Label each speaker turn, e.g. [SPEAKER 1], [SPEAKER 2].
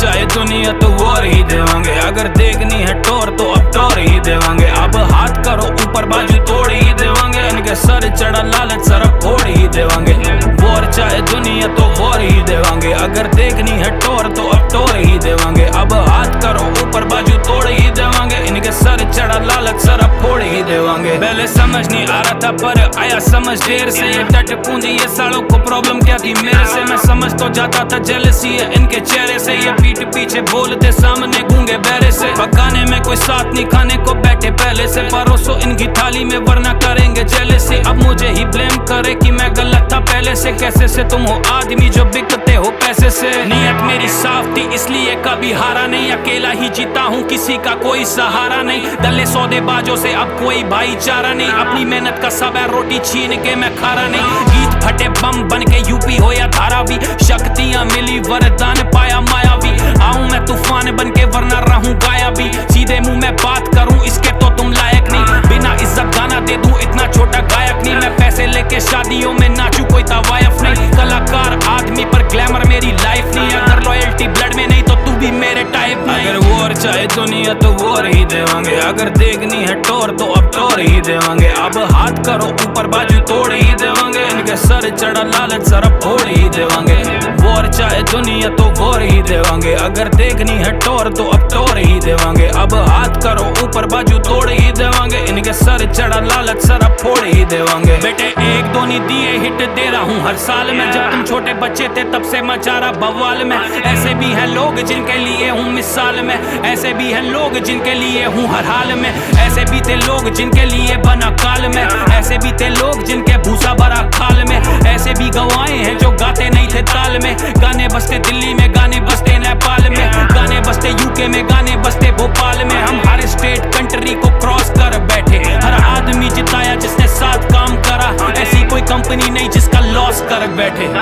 [SPEAKER 1] चाहे दुनिया तो वॉर ही देवांगे। अगर देखनी है टोर तो अब टोर ही देवांगे। अब हाथ करो ऊपर बाजू तोड़ ही देवांगे। इनके सर चढ़ा लालच सर फोड़ ही देवांगे। वॉर चाहे दुनिया तो वॉर ही देवांगे। अगर देखनी है टोर तो अब टोर ही देवांगे। अब हाथ करो ऊपर बाजू तोड़ ही देवांगे। इनके सर चढ़ा लालच सर फोड़ ही देवांगे। पहले समझ नहीं आ रहा था पर आया समझ देर से। ये टट पूंजी ये सालों को प्रॉब्लम क्या थी मेरे से। मैं समझ तो जाता था जेलसी है इनके चेहरे से। ये पीठ पीछे बोलते सामने गूंगे बहरे से। पकाने में कोई साथ नहीं खाने को बैठे पहले से। परोसो इनकी थाली में वरना करेंगे जेलसी। अब मुझे ही ब्लेम करे कि मैं गलत था पहले से। कैसे से तुम हो आदमी जो बिकते हो पैसे से। नियत मेरी साफ थी इसलिए कभी हारा नहीं। अकेला ही जीता हूँ किसी का कोई सहारा नहीं। दले सौदेबाजों से अब कोई भाईचारा नहीं। अपनी मेहनत का सब है रोटी छीन के मैं खारा नहीं। गीत फटे बम बन के यूपी हो या धारावी। शक्तियां मिली वरदान पाया मायावी। आऊं मैं तूफान बन के वरना रहूं गायबी। सीधे मुंह में बात करूं इसके तो तुम लायक नहीं। बिना इज्जत गाना दे दूं इतना छोटा गायक नहीं। मैं पैसे लेके शादियों में नाचूं कोई तवायफ नहीं। कलाकार आदमी पर ग्लैमर मेरी लाइफ नहीं। अगर लॉयल्टी ब्लड में नहीं तो तू भी मेरे टाइप नहीं। अगर वॉर चाहे दुनिया तो वॉर ही देवांगे। अगर देखनी है टोर तो अब टोर ही देवांगे। अब हाथ करो ऊपर बाजू तोड़ ही देवांगे। इनके सर चढ़ा लालच सर फोड़ ही देवांगे। वॉर चाहे दुनिया तो वॉर ही देवांगे। अगर देखनी है टोर तो अब टोर ही देवांगे। अब हाथ करो ऊपर बाजू तोड़ ही देवांगे। इनके सर चढ़ा लालच सर फोड़ ही देवांगे। बेटे एक दो नहीं दिए हिट दे रहा हूँ हर साल में। जब तुम छोटे बच्चे थे तब से मचा रहा बवाल में। ऐसे भी हैं लोग जिनके लिए हूँ मिसाल में। ऐसे भी हैं लोग जिनके लिए हूँ हर हाल में। ऐसे भी थे लोग जिनके लिए बना काल में। ऐसे भी थे लोग जिनके भूसा भरा खाल में। ऐसे भी गवाए हैं जो गाते नहीं थे ताल में। गाने बजते दिल्ली में गाने बजते नेपाल में। गाने बजते यूके में गाने बजते भोपाल में। हम हर स्टेट कंट्री को क्रॉस कर बैठे। हर आदमी जिताया जिसने साथ काम करा। ऐसी कोई कंपनी नहीं जिसका लॉस कर बैठे।